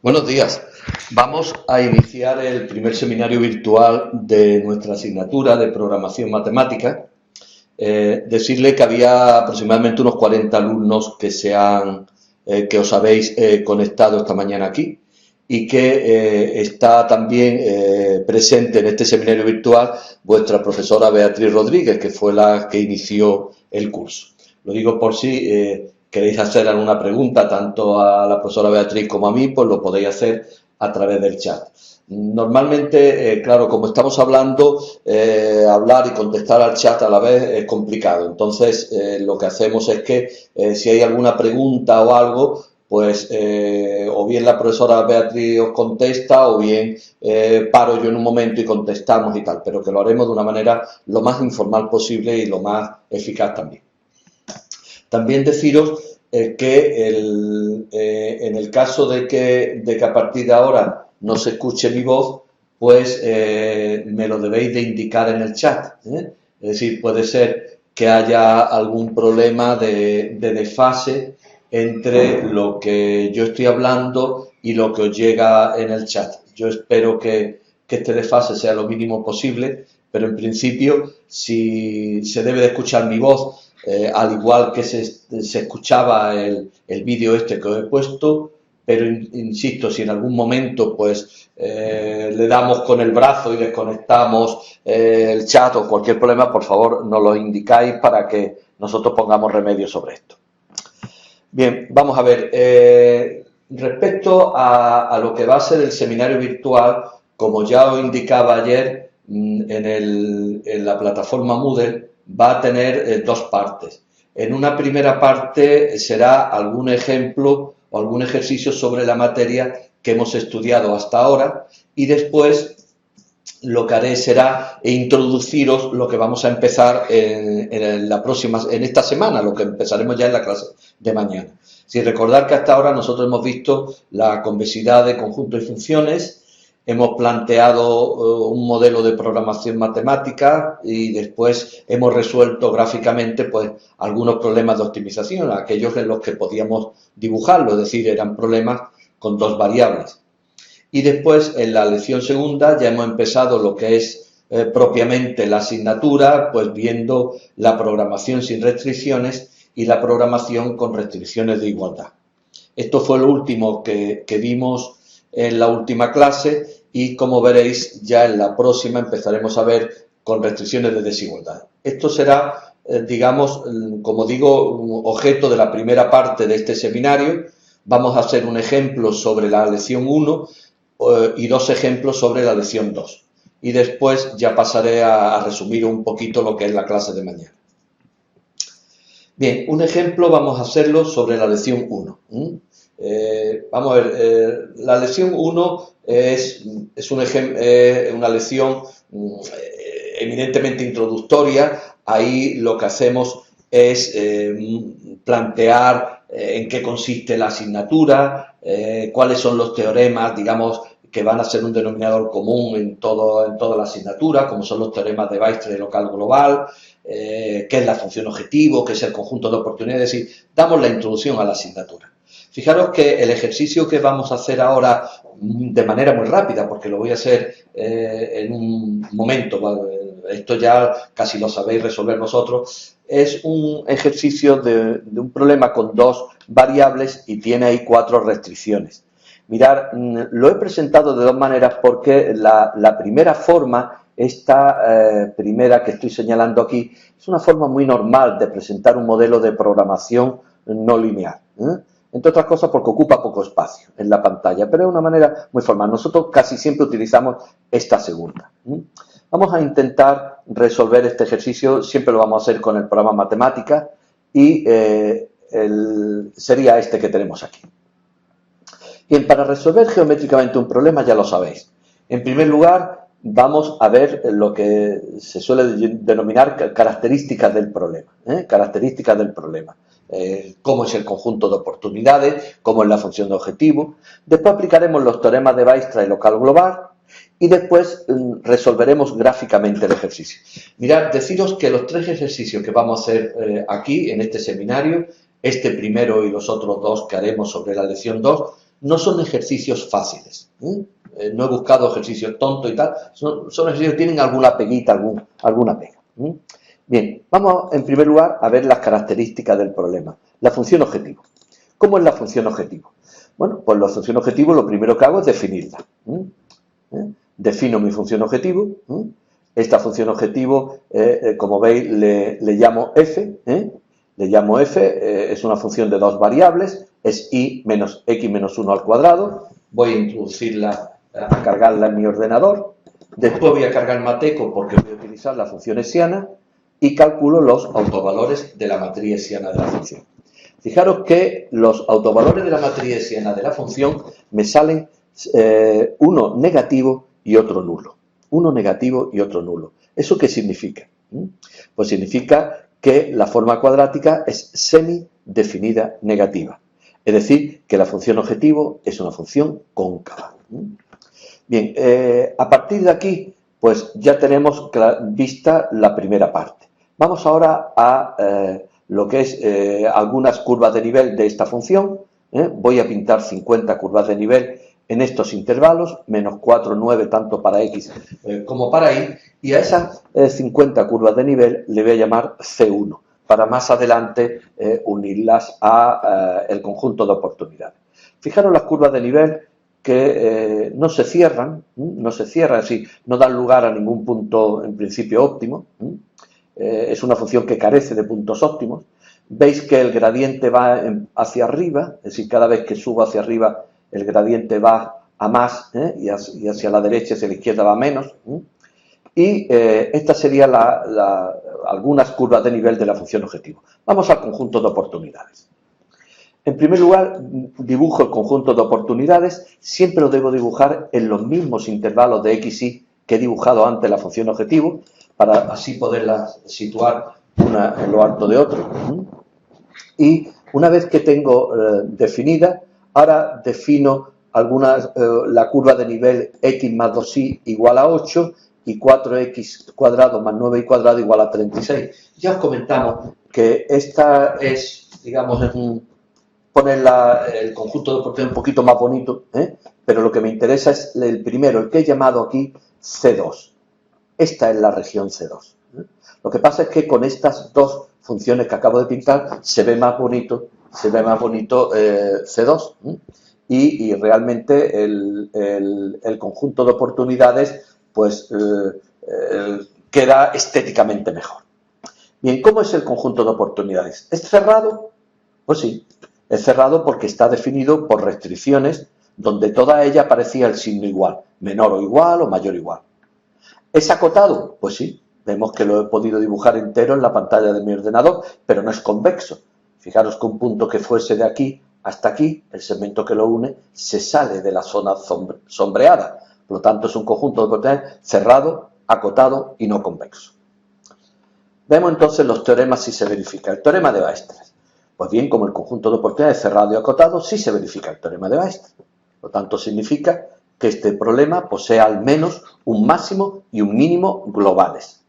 Buenos días. Vamos a iniciar el primer seminario virtual de nuestra asignatura de programación matemática. Decirle que había aproximadamente unos 40 alumnos que os habéis conectado esta mañana aquí y que está también presente en este seminario virtual vuestra profesora Beatriz Rodríguez, que fue la que inició el curso. Lo digo por si queréis hacer alguna pregunta tanto a la profesora Beatriz como a mí, pues lo podéis hacer a través del chat. Normalmente, claro, como estamos hablando, hablar y contestar al chat a la vez es complicado. Entonces, lo que hacemos es que si hay alguna pregunta o algo, pues o bien la profesora Beatriz os contesta o bien paro yo en un momento y contestamos y tal, pero que lo haremos de una manera lo más informal posible y lo más eficaz también. También deciros que en el caso de que a partir de ahora no se escuche mi voz, pues me lo debéis de indicar en el chat. Es decir, puede ser que haya algún problema de desfase entre lo que yo estoy hablando y lo que os llega en el chat. Yo espero que este desfase sea lo mínimo posible, pero en principio, si se debe de escuchar mi voz, al igual que se escuchaba el vídeo este que os he puesto, pero insisto, si en algún momento pues le damos con el brazo y desconectamos el chat o cualquier problema, por favor nos lo indicáis para que nosotros pongamos remedio sobre esto. Bien, vamos a ver, respecto a lo que va a ser el seminario virtual, como ya os indicaba ayer, en la plataforma Moodle va a tener dos partes. En una primera parte será algún ejemplo o algún ejercicio sobre la materia que hemos estudiado hasta ahora y después lo que haré será introduciros lo que vamos a empezar en esta semana, lo que empezaremos ya en la clase de mañana. Si recordar que hasta ahora nosotros hemos visto la convexidad de conjuntos y funciones, hemos planteado un modelo de programación matemática y después hemos resuelto gráficamente pues algunos problemas de optimización, aquellos en los que podíamos dibujarlo, es decir, eran problemas con dos variables. Y después, en la lección segunda, ya hemos empezado lo que es propiamente la asignatura, pues viendo la programación sin restricciones y la programación con restricciones de igualdad. Esto fue lo último que vimos en la última clase y, como veréis, ya en la próxima empezaremos a ver con restricciones de desigualdad. Esto será, digamos, como digo, objeto de la primera parte de este seminario. Vamos a hacer un ejemplo sobre la lección 1 y dos ejemplos sobre la lección 2. Y después ya pasaré a resumir un poquito lo que es la clase de mañana. Bien, un ejemplo vamos a hacerlo sobre la lección 1. Vamos a ver, la lección 1 es una lección eminentemente introductoria. Ahí lo que hacemos es plantear en qué consiste la asignatura, cuáles son los teoremas, digamos, que van a ser un denominador común en toda la asignatura, como son los teoremas de Weierstrass de local global, qué es la función objetivo, qué es el conjunto de oportunidades, es decir, damos la introducción a la asignatura. Fijaros que el ejercicio que vamos a hacer ahora de manera muy rápida, porque lo voy a hacer en un momento, esto ya casi lo sabéis resolver vosotros, es un ejercicio de un problema con dos variables y tiene ahí 4 restricciones. Mirad, lo he presentado de dos maneras porque la primera forma, esta primera que estoy señalando aquí, es una forma muy normal de presentar un modelo de programación no lineal. Entre otras cosas porque ocupa poco espacio en la pantalla, pero es una manera muy formal. Nosotros casi siempre utilizamos esta segunda. Vamos a intentar resolver este ejercicio, siempre lo vamos a hacer con el programa Matemáticas y sería este que tenemos aquí. Bien, para resolver geométricamente un problema ya lo sabéis. En primer lugar, vamos a ver lo que se suele denominar características del problema. Características del problema. Cómo es el conjunto de oportunidades, cómo es la función de objetivo. Después aplicaremos los teoremas de Weierstrass y local global y después resolveremos gráficamente el ejercicio. Mirad, deciros que los 3 ejercicios que vamos a hacer aquí en este seminario, este primero y los otros 2 que haremos sobre la lección 2, no son ejercicios fáciles. No he buscado ejercicios tontos y tal, son ejercicios que tienen alguna peguita, alguna pega. Bien, vamos en primer lugar a ver las características del problema. La función objetivo. ¿Cómo es la función objetivo? Bueno, pues la función objetivo lo primero que hago es definirla. Defino mi función objetivo. Esta función objetivo, como veis, le llamo f. Le llamo f, es una función de dos variables, es y menos x menos 1 al cuadrado. Voy a introducirla, a cargarla en mi ordenador. Después voy a cargar mateco porque voy a utilizar la función hessiana y calculo los autovalores de la matriz hessiana de la función. Fijaros que los autovalores de la matriz hessiana de la función me salen uno negativo y otro nulo. Uno negativo y otro nulo. ¿Eso qué significa? Pues significa que la forma cuadrática es semidefinida negativa. Es decir, que la función objetivo es una función cóncava. Bien, a partir de aquí, pues ya tenemos vista la primera parte. Vamos ahora a lo que es algunas curvas de nivel de esta función. Voy a pintar 50 curvas de nivel en estos intervalos, menos 4, 9, tanto para x como para y, y a esas 50 curvas de nivel le voy a llamar C1, para más adelante unirlas a el conjunto de oportunidades. Fijaros las curvas de nivel que no se cierran, sí, no dan lugar a ningún punto en principio óptimo. Es una función que carece de puntos óptimos. Veis que el gradiente va hacia arriba, es decir, cada vez que subo hacia arriba el gradiente va a más y hacia la derecha y hacia la izquierda va a menos. Y estas serían algunas curvas de nivel de la función objetivo. Vamos al conjunto de oportunidades. En primer lugar, dibujo el conjunto de oportunidades. Siempre lo debo dibujar en los mismos intervalos de x y que he dibujado antes la función objetivo, para así poderla situar una en lo alto de otro. Y una vez que tengo definida, ahora defino la curva de nivel x más 2y igual a 8 y 4x cuadrado más 9y cuadrado igual a 36. Ya os comentamos que esta es, digamos, poner el conjunto de oportunidades un poquito más bonito, pero lo que me interesa es el primero, el que he llamado aquí C2. Esta es la región C2. Lo que pasa es que con estas dos funciones que acabo de pintar se ve más bonito C2 y realmente el conjunto de oportunidades pues queda estéticamente mejor. Bien, ¿cómo es el conjunto de oportunidades? ¿Es cerrado? Pues sí, es cerrado porque está definido por restricciones donde toda ella aparecía el signo igual, menor o igual o mayor o igual. ¿Es acotado? Pues sí, vemos que lo he podido dibujar entero en la pantalla de mi ordenador, pero no es convexo. Fijaros que un punto que fuese de aquí hasta aquí, el segmento que lo une, se sale de la zona sombreada. Por lo tanto, es un conjunto de oportunidades cerrado, acotado y no convexo. Vemos entonces los teoremas si se verifica. El teorema de Weierstrass. Pues bien, como el conjunto de oportunidades cerrado y acotado, sí se verifica el teorema de Weierstrass. Por lo tanto, significa que este problema posee al menos un máximo y un mínimo globales.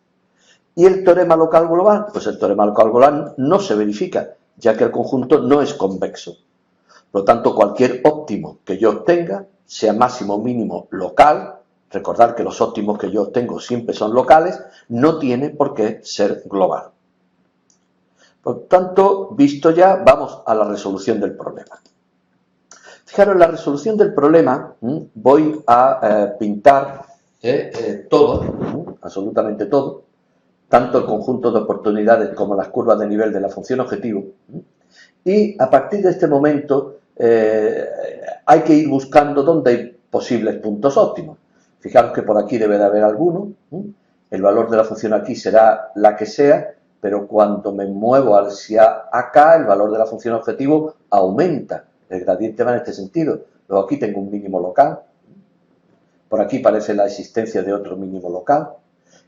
¿Y el teorema local global? Pues el teorema local global no se verifica, ya que el conjunto no es convexo. Por lo tanto, cualquier óptimo que yo obtenga, sea máximo o mínimo local, recordad que los óptimos que yo obtengo siempre son locales, no tiene por qué ser global. Por tanto, visto ya, vamos a la resolución del problema. Fijaros, en la resolución del problema voy a pintar todo, absolutamente todo, tanto el conjunto de oportunidades como las curvas de nivel de la función objetivo. Y a partir de este momento hay que ir buscando dónde hay posibles puntos óptimos. Fijaros que por aquí debe de haber alguno. El valor de la función aquí será la que sea, pero cuando me muevo hacia acá, el valor de la función objetivo aumenta. El gradiente va en este sentido. Luego aquí tengo un mínimo local. Por aquí parece la existencia de otro mínimo local.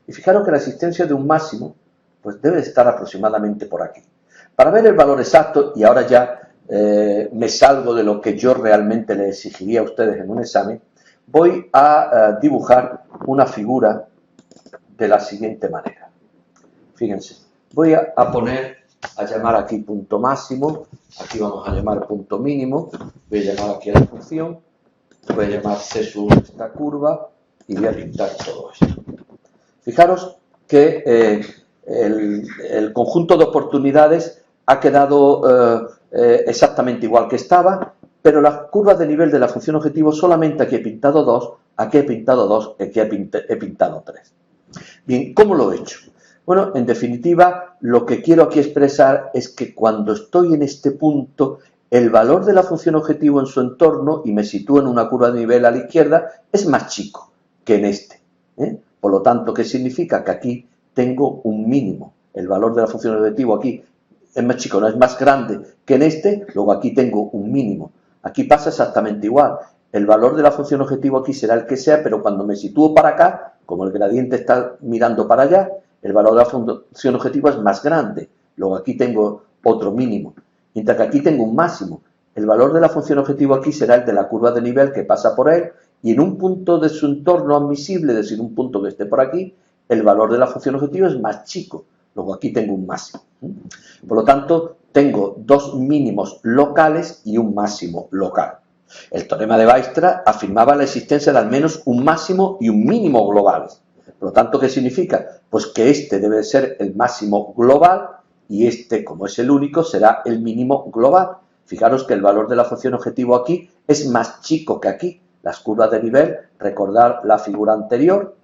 Y fijaros que la existencia de un máximo pues debe estar aproximadamente por aquí. Para ver el valor exacto, y ahora ya me salgo de lo que yo realmente le exigiría a ustedes en un examen, voy a dibujar una figura de la siguiente manera. Fíjense, voy a poner a llamar aquí punto máximo, aquí vamos a llamar punto mínimo, voy a llamar aquí a la función, voy a llamar C sub esta curva y voy a pintar todo esto. Fijaros que el conjunto de oportunidades ha quedado exactamente igual que estaba, pero las curvas de nivel de la función objetivo solamente aquí he pintado 2, aquí he pintado 2, aquí he pintado 3. Bien, ¿cómo lo he hecho? Bueno, en definitiva, lo que quiero aquí expresar es que cuando estoy en este punto, el valor de la función objetivo en su entorno, y me sitúo en una curva de nivel a la izquierda, es más chico que en este. Por lo tanto, ¿qué significa? Que aquí tengo un mínimo. El valor de la función objetivo aquí es más chico, no es más grande que en este, luego aquí tengo un mínimo. Aquí pasa exactamente igual. El valor de la función objetivo aquí será el que sea, pero cuando me sitúo para acá, como el gradiente está mirando para allá, el valor de la función objetivo es más grande. Luego aquí tengo otro mínimo. Mientras que aquí tengo un máximo. El valor de la función objetivo aquí será el de la curva de nivel que pasa por él, y en un punto de su entorno admisible, es decir, un punto que esté por aquí, el valor de la función objetivo es más chico. Luego aquí tengo un máximo. Por lo tanto, tengo dos mínimos locales y un máximo local. El teorema de Dijkstra afirmaba la existencia de al menos un máximo y un mínimo globales. Por lo tanto, ¿qué significa? Pues que este debe ser el máximo global y este, como es el único, será el mínimo global. Fijaros que el valor de la función objetivo aquí es más chico que aquí. Las curvas de nivel, recordar la figura anterior,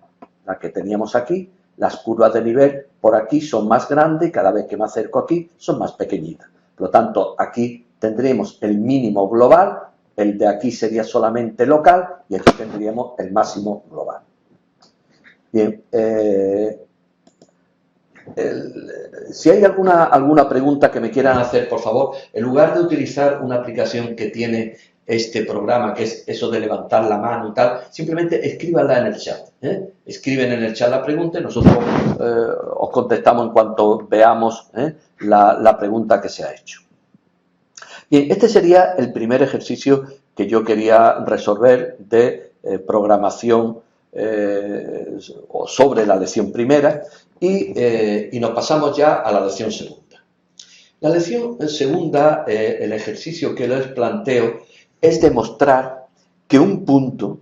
la que teníamos aquí, las curvas de nivel por aquí son más grandes y cada vez que me acerco aquí son más pequeñitas. Por lo tanto, aquí tendremos el mínimo global, el de aquí sería solamente local y aquí tendríamos el máximo global. Bien, si hay alguna pregunta que me quieran hacer, por favor, en lugar de utilizar una aplicación que tiene este programa, que es eso de levantar la mano y tal, simplemente escríbanla en el chat. Escriben en el chat la pregunta y nosotros os contestamos en cuanto veamos la pregunta que se ha hecho. Bien, este sería el primer ejercicio que yo quería resolver de programación sobre la lección primera y nos pasamos ya a la lección segunda. La lección segunda, el ejercicio que les planteo es demostrar que un punto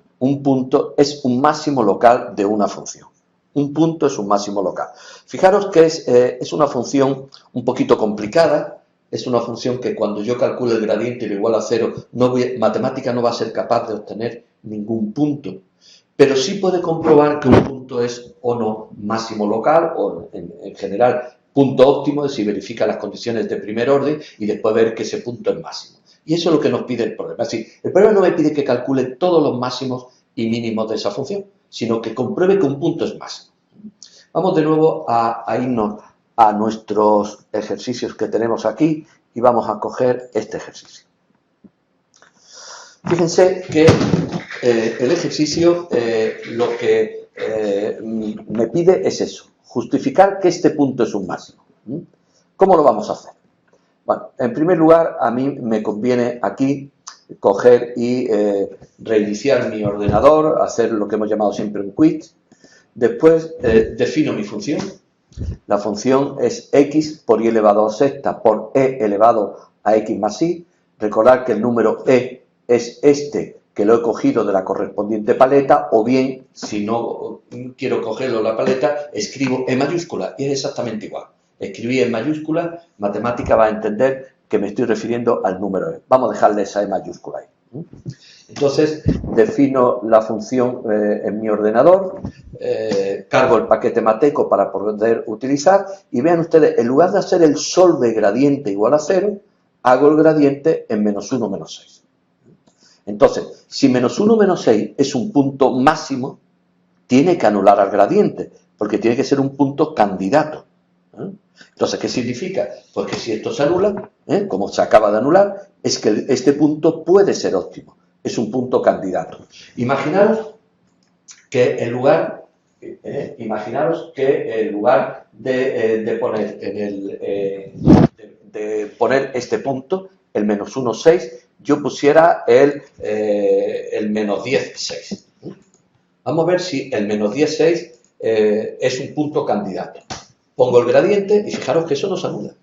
es un máximo local de una función. Un punto es un máximo local. Fijaros que es una función un poquito complicada. Es una función que cuando yo calculo el gradiente y lo igual a cero, matemática no va a ser capaz de obtener ningún punto. Pero sí puede comprobar que un punto es o no máximo local o en general punto óptimo, es decir, verifica las condiciones de primer orden y después ver que ese punto es máximo. Y eso es lo que nos pide el problema. Es decir, el problema no me pide que calcule todos los máximos y mínimos de esa función, sino que compruebe que un punto es máximo. Vamos de nuevo a irnos a nuestros ejercicios que tenemos aquí y vamos a coger este ejercicio. Fíjense que el ejercicio lo que me pide es eso, justificar que este punto es un máximo. ¿Cómo lo vamos a hacer? Bueno, en primer lugar, a mí me conviene aquí coger y reiniciar mi ordenador, hacer lo que hemos llamado siempre un quit. Después defino mi función. La función es x por y elevado a sexta por e elevado a x más y. Recordad que el número e es este que lo he cogido de la correspondiente paleta, o bien, si no quiero cogerlo de la paleta, escribo e mayúscula y es exactamente igual. Escribí en mayúscula, matemática va a entender que me estoy refiriendo al número e. Vamos a dejarle esa e mayúscula ahí. Entonces, defino la función en mi ordenador, cargo el paquete mateco para poder utilizar y vean ustedes, en lugar de hacer el solve gradiente igual a 0, hago el gradiente en menos 1 menos 6. Entonces, si menos 1 menos 6 es un punto máximo, tiene que anular al gradiente, porque tiene que ser un punto candidato. Entonces, ¿qué significa? Pues que si esto se anula, como se acaba de anular, es que este punto puede ser óptimo. Es un punto candidato. Imaginaros que en lugar de poner de poner este punto, el menos 1, 6, yo pusiera el menos 10, 6. Vamos a ver si el menos 10, 6 es un punto candidato. Pongo el gradiente y fijaros que eso no se anula.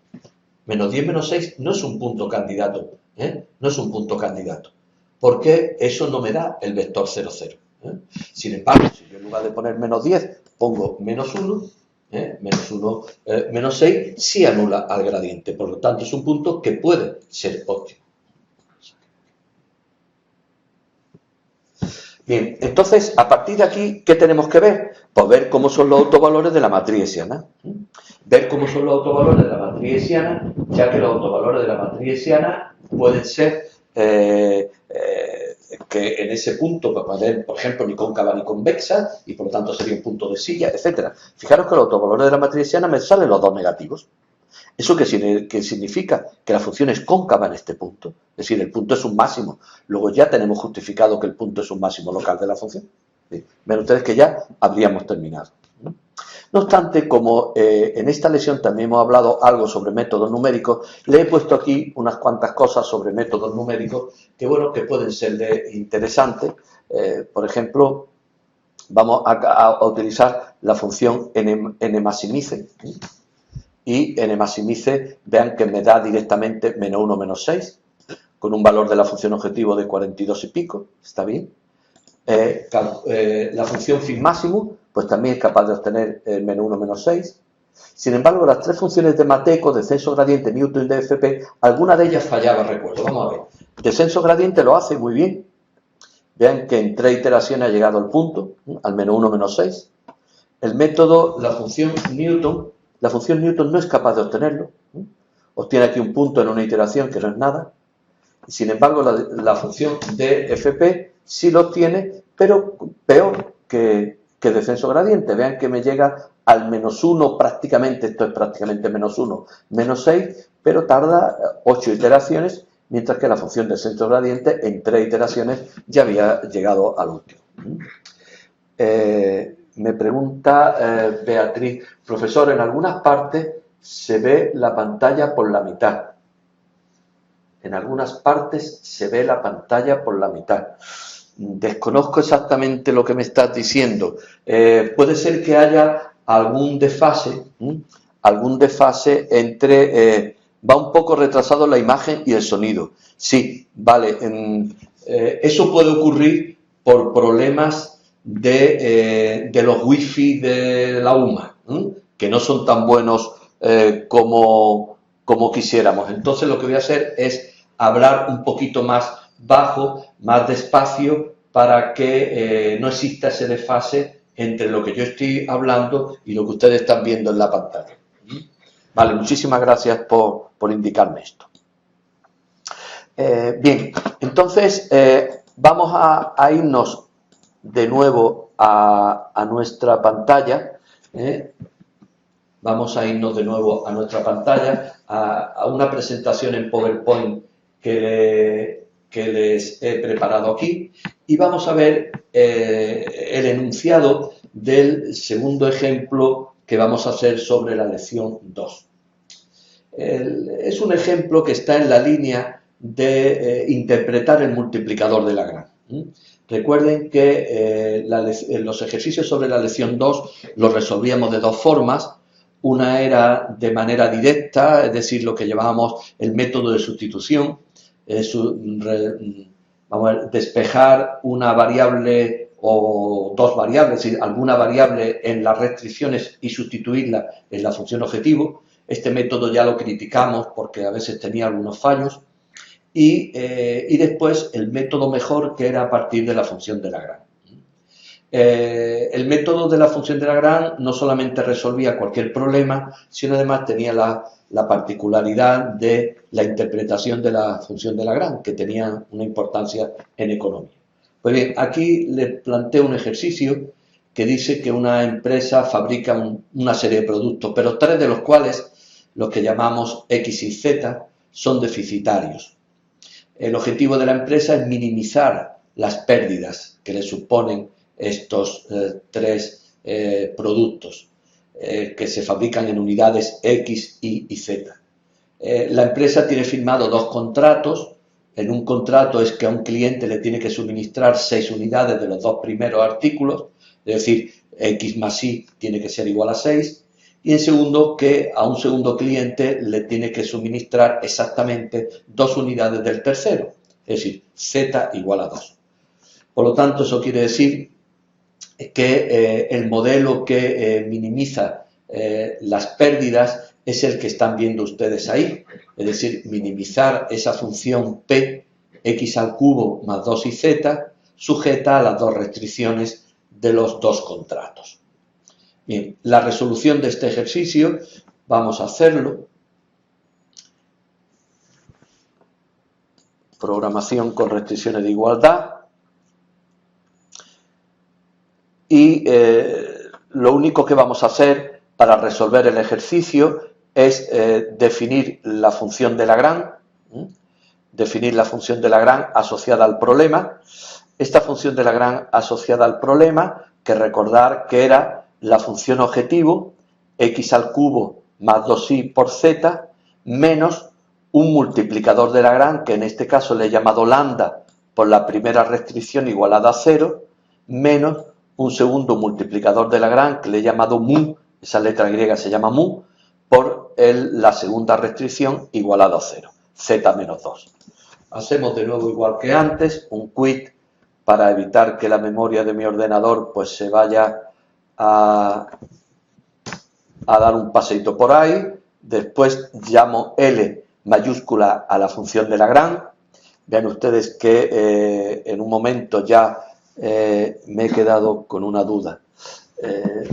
Menos 10 menos 6 no es un punto candidato, ¿eh? No es un punto candidato, porque eso no me da el vector 0, 0. Sin embargo, si yo en lugar de poner menos 10 pongo menos 1, menos 1, menos 6, sí anula al gradiente. Por lo tanto, es un punto que puede ser óptimo. Bien, entonces, a partir de aquí, ¿qué tenemos que ver? Pues ver cómo son los autovalores de la matriz hessiana. Ver cómo son los autovalores de la matriz hessiana, ya que los autovalores de la matriz hessiana pueden ser que en ese punto va a haber, por ejemplo, ni cóncava ni convexa, y por lo tanto sería un punto de silla, etcétera. Fijaros que los autovalores de la matriz hessiana me salen los dos negativos. ¿Eso qué significa? Que la función es cóncava en este punto. Es decir, el punto es un máximo. Luego ya tenemos justificado que el punto es un máximo local de la función. ¿Sí? Ven ustedes que ya habríamos terminado. No obstante, como en esta lección también hemos hablado algo sobre métodos numéricos, le he puesto aquí unas cuantas cosas sobre métodos numéricos que, bueno, que pueden ser interesantes. Por ejemplo, vamos a utilizar la función n-maximice. Y n-maximice, vean que me da directamente menos 1 menos 6, con un valor de la función objetivo de 42 y pico, está bien. La función fin máximo, pues también es capaz de obtener menos 1 menos 6. Sin embargo, las tres funciones de Mateco, descenso gradiente, Newton y DFP, alguna de ellas fallaba, recuerdo. Vamos a ver. Descenso gradiente lo hace muy bien. Vean que en 3 iteraciones ha llegado al punto, al menos 1 menos 6. El método, la función Newton no es capaz de obtenerlo. Obtiene aquí un punto en una iteración que no es nada. Sin embargo, la función DFP sí lo obtiene, pero peor que descenso gradiente. Vean que me llega al menos 1 prácticamente, esto es prácticamente menos 1, menos 6, pero tarda 8 iteraciones, mientras que la función descenso gradiente en 3 iteraciones ya había llegado al último. Me pregunta Beatriz, profesor, en algunas partes se ve la pantalla por la mitad. En algunas partes se ve la pantalla por la mitad. Desconozco exactamente lo que me estás diciendo. Puede ser que haya algún desfase entre... va un poco retrasado la imagen y el sonido. Sí, vale. Eso puede ocurrir por problemas de los wifi de la UMA, que no son tan buenos como quisiéramos. Entonces lo que voy a hacer es hablar un poquito más bajo, más despacio, para que no exista ese desfase entre lo que yo estoy hablando y lo que ustedes están viendo en la pantalla. Vale, muchísimas gracias por indicarme esto. Bien, entonces vamos a irnos de nuevo a nuestra pantalla. Vamos a irnos de nuevo a nuestra pantalla, a una presentación en PowerPoint que les he preparado aquí, y vamos a ver el enunciado del segundo ejemplo que vamos a hacer sobre la lección 2. Es un ejemplo que está en la línea de interpretar el multiplicador de Lagrange. Recuerden que los ejercicios sobre la lección 2 los resolvíamos de dos formas. Una era de manera directa, es decir, lo que llamábamos el método de sustitución. Vamos a ver, despejar una variable o dos variables, es decir, alguna variable en las restricciones y sustituirla en la función objetivo. Este método ya lo criticamos porque a veces tenía algunos fallos. Y después el método mejor, que era a partir de la función de Lagrange. El método de la función de Lagrange no solamente resolvía cualquier problema, sino además tenía la particularidad de la interpretación de la función de Lagrange, que tenía una importancia en economía. Pues bien, aquí les planteo un ejercicio que dice que una empresa fabrica una serie de productos, pero 3 de los cuales, los que llamamos X y Z, son deficitarios. El objetivo de la empresa es minimizar las pérdidas que le suponen estos 3 productos que se fabrican en unidades X, Y y Z. La empresa tiene firmado 2 contratos. En un contrato es que a un cliente le tiene que suministrar 6 unidades de los 2 primeros artículos, es decir, X más Y tiene que ser igual a 6, y en segundo que a un segundo cliente le tiene que suministrar exactamente 2 unidades del tercero, es decir, z igual a 2. Por lo tanto, eso quiere decir que el modelo que minimiza las pérdidas es el que están viendo ustedes ahí, es decir, minimizar esa función p, x al cubo más 2yz, sujeta a las dos restricciones de los dos contratos. Bien, la resolución de este ejercicio, vamos a hacerlo. Programación con restricciones de igualdad. Y lo único que vamos a hacer para resolver el ejercicio es definir la función de Lagrange, definir la función de Lagrange asociada al problema. Esta función de Lagrange asociada al problema, que recordar que era la función objetivo, x al cubo más 2y por z, menos un multiplicador de Lagrange, que en este caso le he llamado lambda por la primera restricción igualada a 0, menos un segundo multiplicador de Lagrange, que le he llamado mu, esa letra griega se llama mu, por la segunda restricción igualada a 0, z menos 2. Hacemos de nuevo igual que antes, un quit para evitar que la memoria de mi ordenador pues se vaya a dar un paseito por ahí. Después llamo L mayúscula a la función de Lagrange. Vean ustedes que en un momento ya me he quedado con una duda.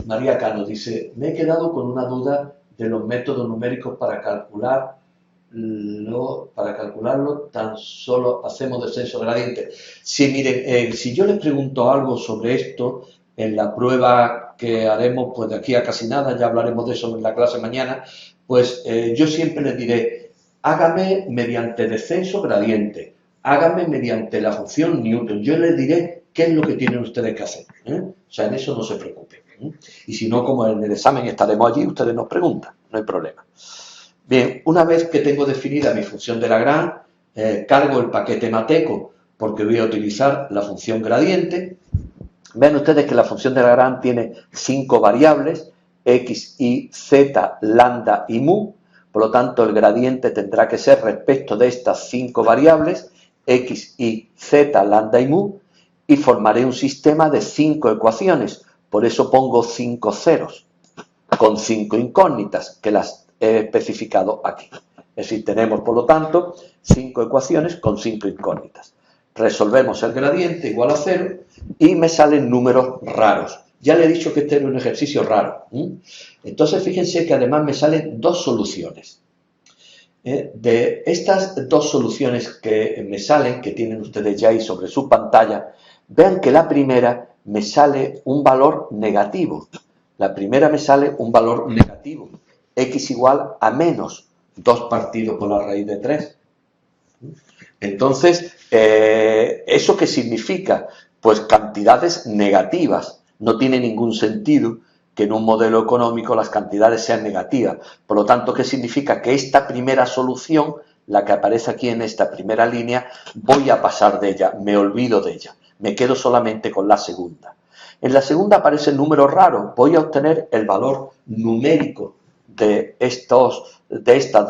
María Cano dice, me he quedado con una duda de los métodos numéricos para calcularlo, tan solo hacemos descenso gradiente. Sí, miren, si yo les pregunto algo sobre esto, en la prueba que haremos pues de aquí a casi nada, ya hablaremos de eso en la clase mañana, pues yo siempre les diré, hágame mediante descenso gradiente, hágame mediante la función Newton, yo les diré qué es lo que tienen ustedes que hacer, O sea, en eso no se preocupen, Y si no, como en el examen estaremos allí, ustedes nos preguntan, no hay problema. Bien, una vez que tengo definida mi función de Lagrange, cargo el paquete mateco porque voy a utilizar la función gradiente. Vean ustedes que la función de Lagrange tiene 5 variables, x, y, z, lambda y mu. Por lo tanto, el gradiente tendrá que ser respecto de estas 5 variables, x, y, z, lambda y mu, y formaré un sistema de 5 ecuaciones. Por eso pongo 5 ceros, con 5 incógnitas, que las he especificado aquí. Es decir, tenemos, por lo tanto, 5 ecuaciones con 5 incógnitas. Resolvemos el gradiente igual a 0 y me salen números raros. Ya le he dicho que este es un ejercicio raro. Entonces, fíjense que además me salen 2 soluciones. De estas 2 soluciones que me salen, que tienen ustedes ya ahí sobre su pantalla, vean que la primera me sale un valor negativo. La primera me sale un valor negativo. X igual a menos 2 partido por la raíz de 3. Entonces, ¿eso qué significa? Pues cantidades negativas. No tiene ningún sentido que en un modelo económico las cantidades sean negativas. Por lo tanto, ¿qué significa? Que esta primera solución, la que aparece aquí en esta primera línea, voy a pasar de ella, me olvido de ella. Me quedo solamente con la segunda. En la segunda aparecen números raros. Voy a obtener el valor numérico de estas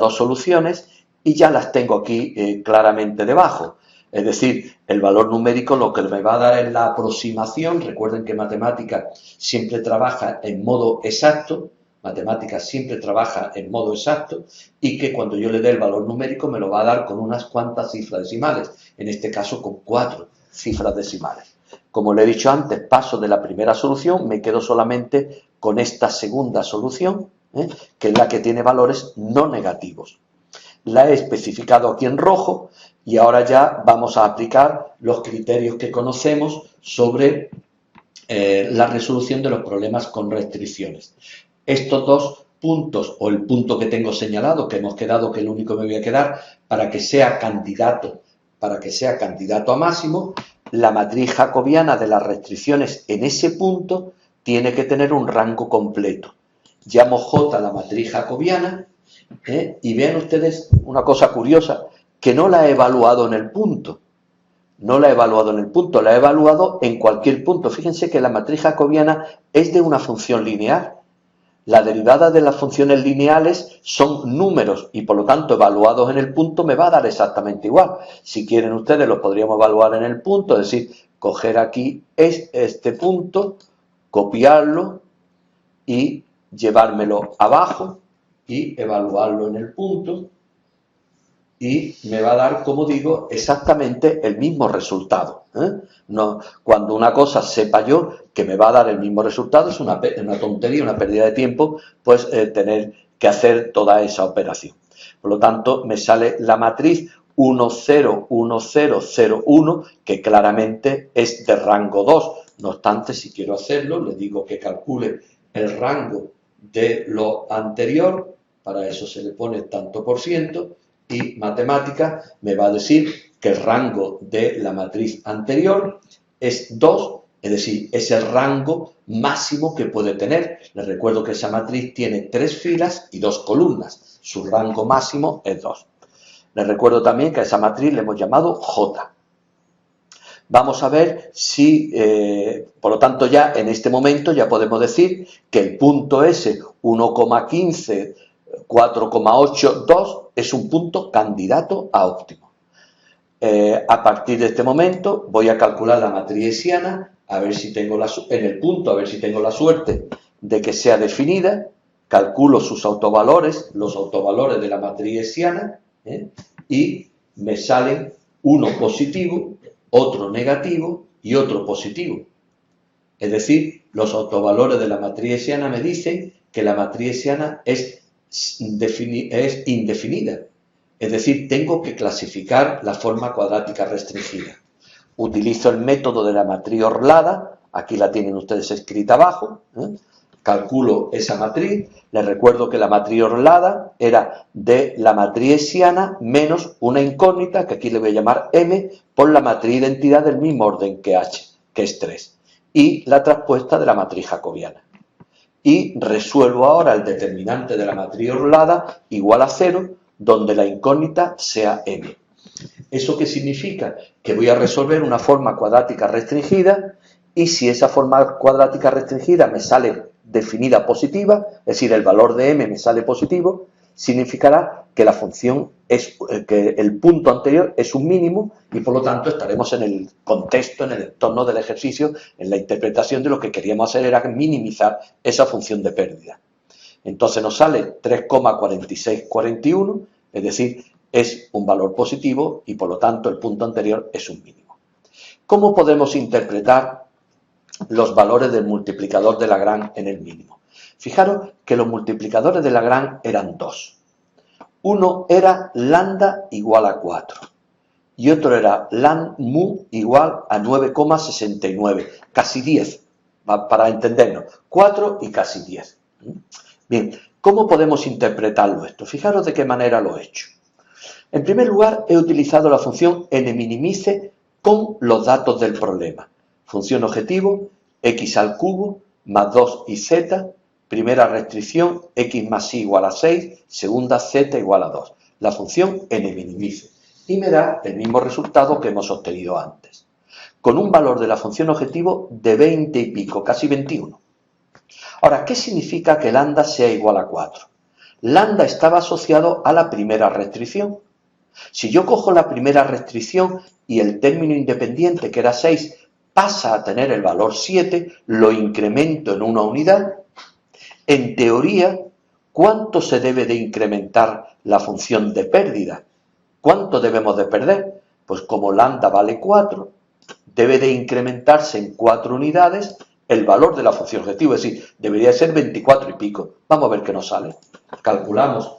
2 soluciones y ya las tengo aquí claramente debajo. Es decir, el valor numérico lo que me va a dar es la aproximación. Recuerden que matemáticas siempre trabaja en modo exacto, y que cuando yo le dé el valor numérico me lo va a dar con unas cuantas cifras decimales, en este caso con 4 cifras decimales. Como le he dicho antes, paso de la primera solución, me quedo solamente con esta segunda solución, que es la que tiene valores no negativos. La he especificado aquí en rojo y ahora ya vamos a aplicar los criterios que conocemos sobre la resolución de los problemas con restricciones. Estos 2 puntos, o el punto que tengo señalado, que hemos quedado que es el único que me voy a quedar, para que sea candidato a máximo, la matriz jacobiana de las restricciones en ese punto tiene que tener un rango completo. Llamo J la matriz jacobiana, y vean ustedes una cosa curiosa, que no la he evaluado en el punto. La he evaluado en cualquier punto. Fíjense que la matriz jacobiana es de una función lineal. La derivada de las funciones lineales son números y por lo tanto evaluados en el punto me va a dar exactamente igual. Si quieren ustedes lo podríamos evaluar en el punto, es decir, coger aquí este punto, copiarlo y llevármelo abajo y evaluarlo en el punto y me va a dar, como digo, exactamente el mismo resultado. No, cuando una cosa sepa yo que me va a dar el mismo resultado, es una tontería, una pérdida de tiempo, pues tener que hacer toda esa operación. Por lo tanto, me sale la matriz 1, 0, 1, 0, 0, 1, que claramente es de rango 2. No obstante, si quiero hacerlo, le digo que calcule el rango de lo anterior, para eso se le pone tanto por ciento, y matemática me va a decir que el rango de la matriz anterior es 2, es decir, es el rango máximo que puede tener. Les recuerdo que esa matriz tiene 3 filas y 2 columnas. Su rango máximo es 2. Les recuerdo también que a esa matriz le hemos llamado J. Vamos a ver si, por lo tanto, ya en este momento ya podemos decir que el punto S 1,15, 4,82 es un punto candidato a óptimo. A partir de este momento voy a calcular la matriz hessiana, a ver si tengo en el punto, a ver si tengo la suerte de que sea definida. Calculo sus autovalores, los autovalores de la matriz hessiana, y me salen uno positivo, otro negativo y otro positivo. Es decir, los autovalores de la matriz hessiana me dicen que la matriz hessiana es indefinida. Es decir, tengo que clasificar la forma cuadrática restringida. Utilizo el método de la matriz orlada, aquí la tienen ustedes escrita abajo, calculo esa matriz, les recuerdo que la matriz orlada era de la matriz hessiana menos una incógnita, que aquí le voy a llamar M, por la matriz identidad del mismo orden que H, que es 3, y la traspuesta de la matriz jacobiana. Y resuelvo ahora el determinante de la matriz orlada igual a 0, donde la incógnita sea M. ¿Eso qué significa? Que voy a resolver una forma cuadrática restringida y si esa forma cuadrática restringida me sale definida positiva, es decir, el valor de M me sale positivo, significará que la función que el punto anterior es un mínimo y por lo tanto estaremos en el contexto, en el entorno del ejercicio, en la interpretación de lo que queríamos hacer era minimizar esa función de pérdida. Entonces nos sale 3,4641, es decir, es un valor positivo y por lo tanto el punto anterior es un mínimo. ¿Cómo podemos interpretar los valores del multiplicador de Lagrange en el mínimo? Fijaros que los multiplicadores de Lagrange eran dos. Uno era lambda igual a 4 y otro era mu igual a 9,69, casi 10, para entendernos, 4 y casi 10. Bien, ¿cómo podemos interpretarlo esto? Fijaros de qué manera lo he hecho. En primer lugar, he utilizado la función nminimice con los datos del problema. Función objetivo, x al cubo, más 2iz, primera restricción, x más y igual a 6, segunda z igual a 2. La función nminimice. Y me da el mismo resultado que hemos obtenido antes. Con un valor de la función objetivo de 20 y pico, casi 21. Ahora, ¿qué significa que lambda sea igual a 4? Lambda estaba asociado a la primera restricción. Si yo cojo la primera restricción y el término independiente, que era 6, pasa a tener el valor 7, lo incremento en una unidad, en teoría, ¿cuánto se debe de incrementar la función de pérdida? ¿Cuánto debemos de perder? Pues como lambda vale 4, debe de incrementarse en 4 unidades el valor de la función objetivo, es decir, debería ser 24 y pico. Vamos a ver qué nos sale. Calculamos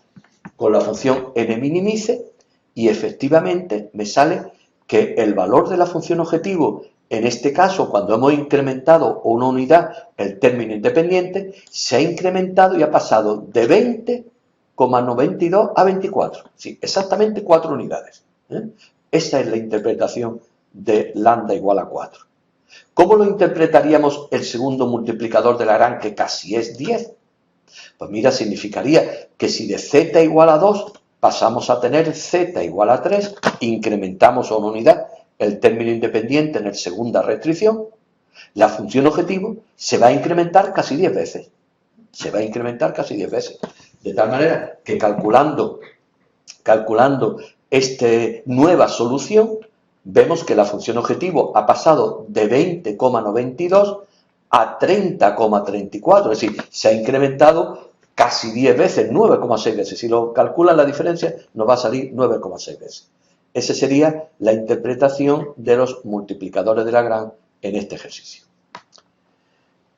con la función nminimice y efectivamente me sale que el valor de la función objetivo, en este caso, cuando hemos incrementado una unidad, el término independiente, se ha incrementado y ha pasado de 20,92 a 24. Sí, exactamente 4 unidades. Esa es la interpretación de lambda igual a 4. ¿Cómo lo interpretaríamos el segundo multiplicador de Lagrange, que casi es 10? Pues mira, significaría que si de z igual a 2 pasamos a tener z igual a 3, incrementamos a una unidad el término independiente en la segunda restricción, la función objetivo se va a incrementar casi 10 veces. se va a incrementar casi 10 veces. De tal manera que calculando esta nueva solución, vemos que la función objetivo ha pasado de 20,92 a 30,34, es decir, se ha incrementado casi 10 veces, 9,6 veces. Si lo calculan la diferencia, nos va a salir 9,6 veces. Esa sería la interpretación de los multiplicadores de Lagrange en este ejercicio.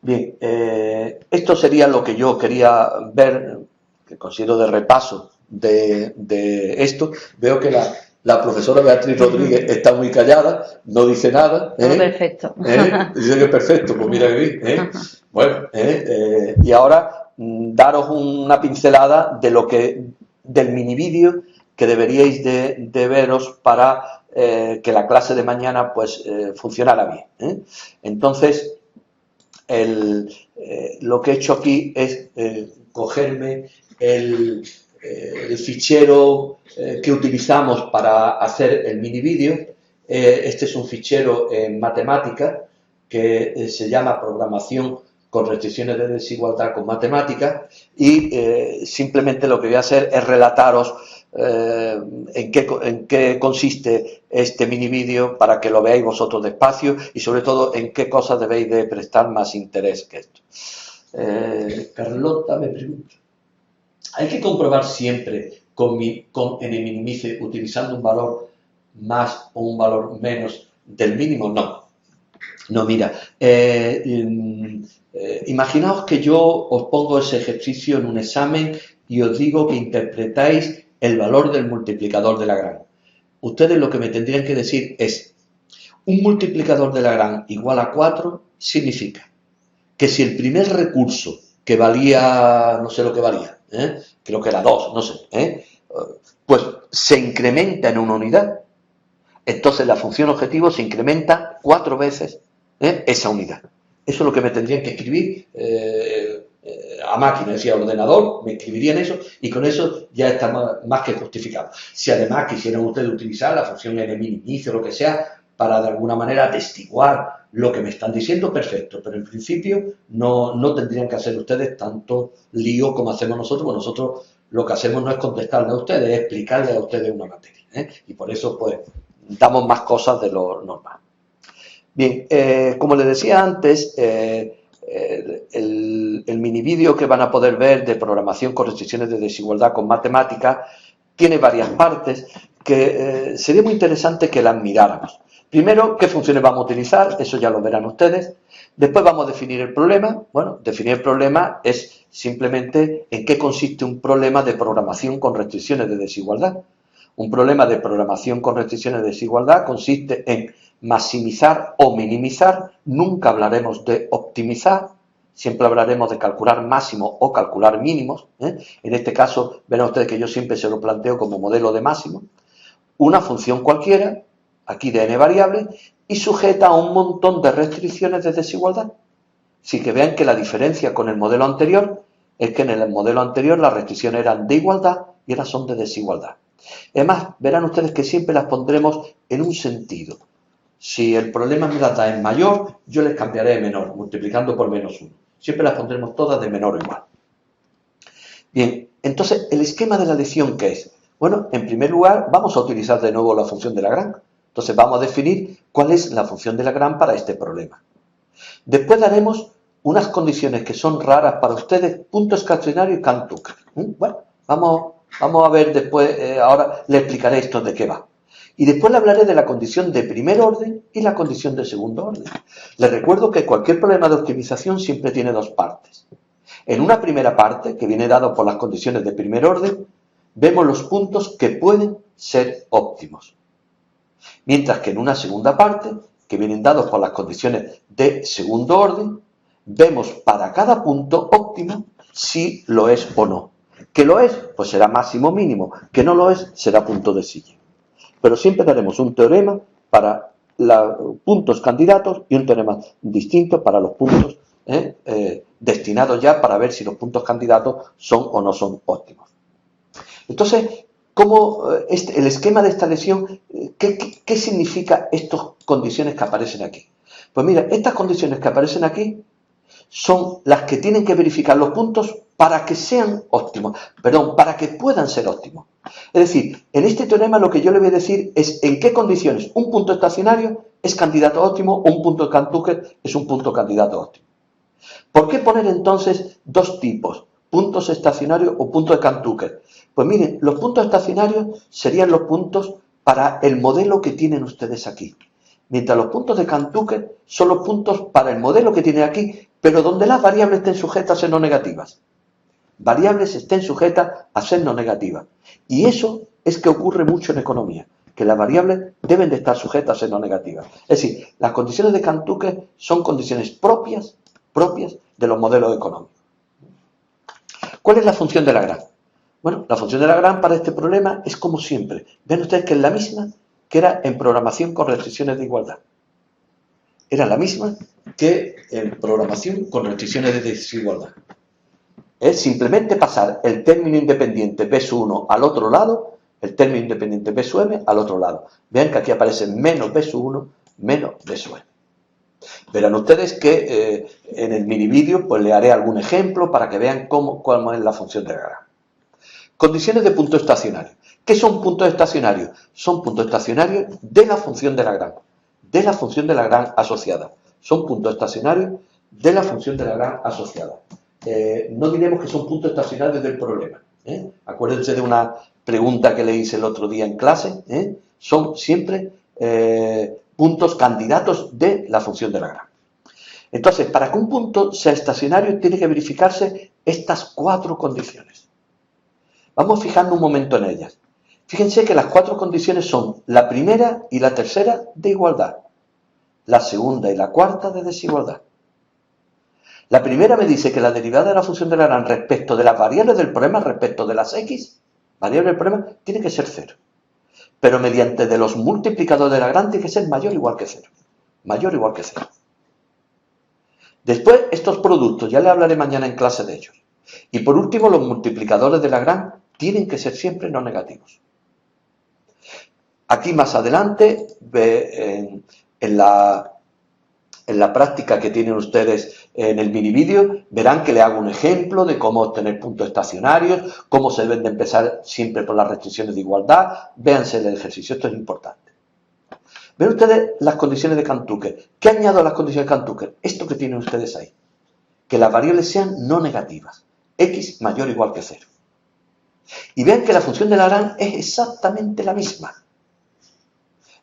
Bien, esto sería lo que yo quería ver, que considero de repaso de esto. Veo que la profesora Beatriz Rodríguez está muy callada, no dice nada. Perfecto. Dice que perfecto, pues mira que bien. Bueno, y ahora daros una pincelada de del mini vídeo que deberíais de veros para que la clase de mañana pues funcionara bien. Entonces, lo que he hecho aquí es cogerme el fichero que utilizamos para hacer el mini vídeo. Este es un fichero en matemática que se llama programación con restricciones de desigualdad con matemáticas, y simplemente lo que voy a hacer es relataros en qué consiste este mini vídeo para que lo veáis vosotros despacio, y sobre todo en qué cosas debéis de prestar más interés que esto. Carlota me pregunta: ¿hay que comprobar siempre en el minimice utilizando un valor más o un valor menos del mínimo? No, mira, imaginaos que yo os pongo ese ejercicio en un examen y os digo que interpretáis el valor del multiplicador de Lagrange. Ustedes lo que me tendrían que decir es: un multiplicador de Lagrange igual a 4 significa que si el primer recurso, que valía, no sé lo que valía, creo que era 2, no sé, pues se incrementa en una unidad, entonces la función objetivo se incrementa 4 veces esa unidad. Eso es lo que me tendrían que escribir a máquina, es decir, al ordenador, me escribirían eso, y con eso ya está más que justificado. Si además quisieran ustedes utilizar la función n-inicio o lo que sea para de alguna manera atestiguar lo que me están diciendo, perfecto, pero en principio no tendrían que hacer ustedes tanto lío como hacemos nosotros, porque nosotros lo que hacemos no es contestarle a ustedes, es explicarle a ustedes una materia, y por eso pues damos más cosas de lo normal. Bien, como les decía antes, el mini vídeo que van a poder ver de programación con restricciones de desigualdad con matemáticas tiene varias partes que sería muy interesante que las miráramos. Primero, ¿qué funciones vamos a utilizar? Eso ya lo verán ustedes. Después vamos a definir el problema. Bueno, definir el problema es simplemente en qué consiste un problema de programación con restricciones de desigualdad. Un problema de programación con restricciones de desigualdad consiste en maximizar o minimizar. Nunca hablaremos de optimizar, siempre hablaremos de calcular máximos o calcular mínimos. En este caso, verán ustedes que yo siempre se lo planteo como modelo de máximo. Una función cualquiera, aquí de n variables, y sujeta a un montón de restricciones de desigualdad. Así que vean que la diferencia con el modelo anterior es que en el modelo anterior las restricciones eran de igualdad y ahora son de desigualdad. Además, verán ustedes que siempre las pondremos en un sentido. Si el problema me las da en mayor, yo les cambiaré de menor, multiplicando por menos 1. Siempre las pondremos todas de menor o igual. Bien, entonces, ¿el esquema de la lección qué es? Bueno, en primer lugar, vamos a utilizar de nuevo la función de Lagrange. Entonces, vamos a definir cuál es la función de Lagrange para este problema. Después daremos unas condiciones que son raras para ustedes, punto estacionario y Cauchy. Bueno, vamos a ver después, ahora le explicaré esto de qué va. Y después le hablaré de la condición de primer orden y la condición de segundo orden. Les recuerdo que cualquier problema de optimización siempre tiene dos partes. En una primera parte, que viene dado por las condiciones de primer orden, vemos los puntos que pueden ser óptimos. Mientras que en una segunda parte, que vienen dados por las condiciones de segundo orden, vemos para cada punto óptimo si lo es o no. Que lo es, pues será máximo o mínimo. Que no lo es, será punto de silla. Pero siempre daremos un teorema para los puntos candidatos y un teorema distinto para los puntos destinados ya para ver si los puntos candidatos son o no son óptimos. Entonces, ¿cómo el esquema de esta lección, qué significa estas condiciones que aparecen aquí? Pues mira, estas condiciones que aparecen aquí son las que tienen que verificar los puntos para que sean óptimos, perdón, para que puedan ser óptimos. Es decir, en este teorema lo que yo le voy a decir es en qué condiciones un punto estacionario es candidato óptimo o un punto de Cantuker es un punto candidato óptimo. ¿Por qué poner entonces dos tipos, puntos estacionarios o puntos de Cantuker? Pues miren, los puntos estacionarios serían los puntos para el modelo que tienen ustedes aquí, mientras los puntos de Cantuker son los puntos para el modelo que tienen aquí, pero donde las variables estén sujetas a ser no negativas. Variables estén sujetas a ser no negativas. Y eso es que ocurre mucho en economía, que las variables deben de estar sujetas a ser no negativas. Es decir, las condiciones de Cantuker son condiciones propias de los modelos económicos. ¿Cuál es la función de Lagrange? Bueno, la función de Lagrange para este problema es como siempre. Ven ustedes que es la misma que era en programación con restricciones de igualdad. Era la misma que en programación con restricciones de desigualdad. Es simplemente pasar el término independiente B sub 1 al otro lado, el término independiente B sub m al otro lado. Vean que aquí aparece menos B sub 1 menos B sub m. Verán ustedes que en el mini vídeo pues le haré algún ejemplo para que vean cuál es la función de Lagrange. Condiciones de punto estacionario. ¿Qué son puntos estacionarios? Son puntos estacionarios de la función de Lagrange, de la función de Lagrange asociada. Son puntos estacionarios de la función de Lagrange asociada. No diremos que son puntos estacionarios del problema. Acuérdense de una pregunta que le hice el otro día en clase. Son siempre puntos candidatos de la función de Lagrange. Entonces, para que un punto sea estacionario, tiene que verificarse estas cuatro condiciones. Vamos fijando un momento en ellas. Fíjense que las cuatro condiciones son la primera y la tercera de igualdad, la segunda y la cuarta de desigualdad. La primera me dice que la derivada de la función de Lagrange respecto de las variables del problema, respecto de las x, variables del problema, tiene que ser 0. Pero mediante de los multiplicadores de Lagrange tiene que ser mayor o igual que 0. Mayor o igual que 0. Después, estos productos, ya les hablaré mañana en clase de ellos. Y por último, los multiplicadores de Lagrange tienen que ser siempre no negativos. Aquí más adelante, en la práctica que tienen ustedes en el mini vídeo, verán que le hago un ejemplo de cómo obtener puntos estacionarios, cómo se deben de empezar siempre por las restricciones de igualdad. Véanse el ejercicio, esto es importante. Ven ustedes las condiciones de Cantuker. ¿Qué añado a las condiciones de Cantuker? Esto que tienen ustedes ahí. Que las variables sean no negativas. X mayor o igual que 0. Y vean que la función de Lagrange es exactamente la misma.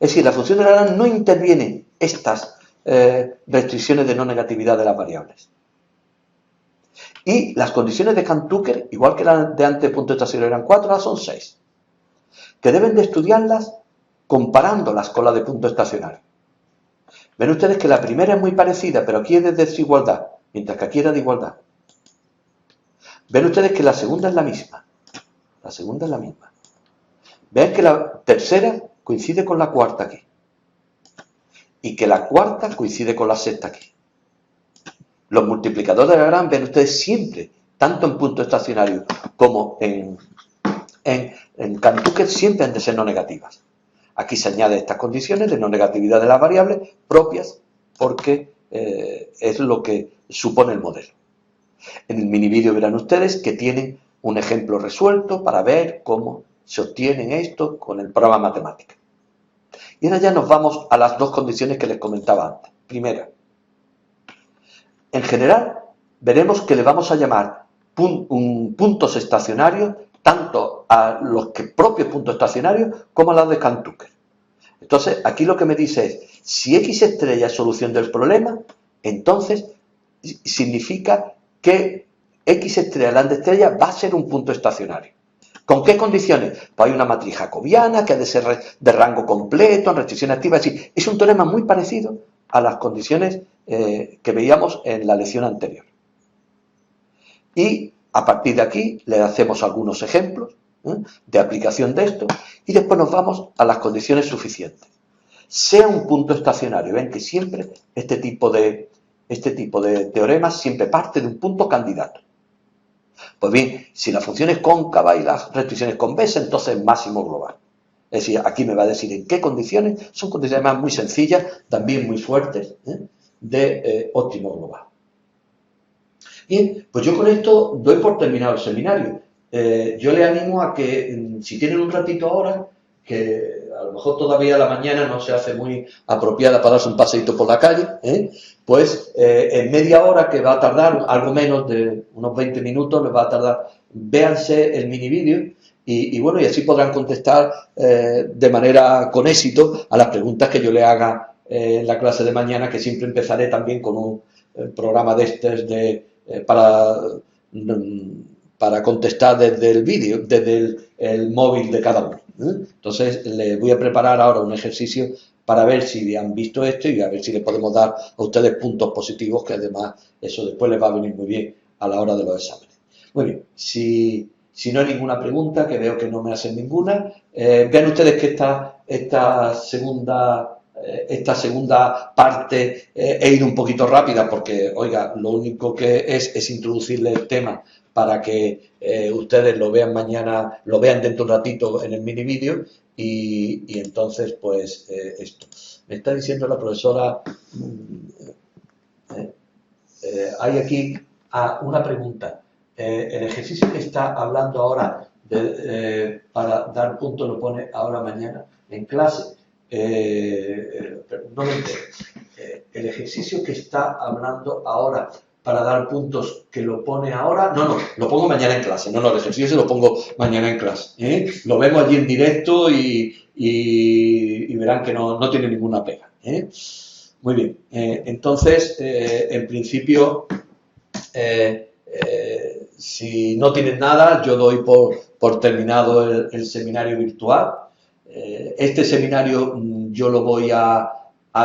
Es decir, la función de Lagrange no interviene estas restricciones de no negatividad de las variables. Y las condiciones de Cantuker, igual que las de antes, punto estacionario eran 4, ahora son 6. Que deben de estudiarlas comparándolas con la de punto estacionario. Ven ustedes que la primera es muy parecida, pero aquí es de desigualdad, mientras que aquí era de igualdad. Ven ustedes que la segunda es la misma. La segunda es la misma. Ven que la tercera coincide con la cuarta aquí. Y que la cuarta coincide con la sexta aquí. Los multiplicadores de Lagrange, ven ustedes siempre, tanto en punto estacionario como en Cantuker, siempre han de ser no negativas. Aquí se añaden estas condiciones de no negatividad de las variables propias porque es lo que supone el modelo. En el mini vídeo verán ustedes que tienen un ejemplo resuelto para ver cómo se obtienen esto con el programa matemática. Y ahora ya nos vamos a las dos condiciones que les comentaba antes. Primera, en general veremos que le vamos a llamar puntos estacionarios tanto a los propios puntos estacionarios como a los de Cantuker. Entonces, aquí lo que me dice es, si X estrella es solución del problema, entonces significa que X estrella, lambda estrella, va a ser un punto estacionario. ¿Con qué condiciones? Pues hay una matriz jacobiana que ha de ser de rango completo, en restricción activa. Es decir, es un teorema muy parecido a las condiciones que veíamos en la lección anterior. Y a partir de aquí le hacemos algunos ejemplos de aplicación de esto y después nos vamos a las condiciones suficientes. Sea un punto estacionario. Ven que siempre este tipo de teoremas siempre parte de un punto candidato. Pues bien, si la función es cóncava y las restricciones convexas, entonces es máximo global. Es decir, aquí me va a decir en qué condiciones. Son condiciones más muy sencillas, también muy fuertes, de óptimo global. Bien, pues yo con esto doy por terminado el seminario. Yo le animo a que, si tienen un ratito ahora, que a lo mejor todavía la mañana no se hace muy apropiada para darse un paseíto por la calle, pues en media hora, que va a tardar algo menos de unos 20 minutos, les va a tardar, véanse el mini vídeo y bueno, y así podrán contestar de manera con éxito a las preguntas que yo le haga en la clase de mañana, que siempre empezaré también con un programa de estos para contestar desde el vídeo, desde el móvil de cada uno. Entonces, les voy a preparar ahora un ejercicio para ver si han visto esto y a ver si les podemos dar a ustedes puntos positivos, que además eso después les va a venir muy bien a la hora de los exámenes. Muy bien, si no hay ninguna pregunta, que veo que no me hacen ninguna, vean ustedes que esta segunda parte he ido un poquito rápida porque, oiga, lo único que es introducirle el tema para que ustedes lo vean mañana, lo vean dentro de un ratito en el mini vídeo y entonces, pues, esto. Me está diciendo la profesora, hay aquí una pregunta. El ejercicio que está hablando ahora para dar punto lo pone ahora mañana en clase. No me entero. El ejercicio que está hablando ahora para dar puntos, que lo pone ahora, no, lo pongo mañana en clase, no, el ejercicio se lo pongo mañana en clase, lo vemos allí en directo y verán que no tiene ninguna pega, Muy bien, entonces, en principio, si no tienen nada, yo doy por terminado el seminario virtual. Este seminario yo lo voy a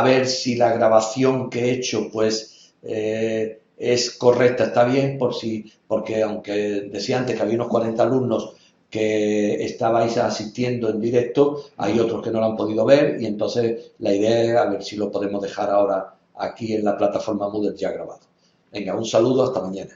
ver si la grabación que he hecho pues es correcta, está bien, porque aunque decía antes que había unos 40 alumnos que estabais asistiendo en directo, hay otros que no lo han podido ver y entonces la idea es a ver si lo podemos dejar ahora aquí en la plataforma Moodle ya grabado. Venga, un saludo, hasta mañana.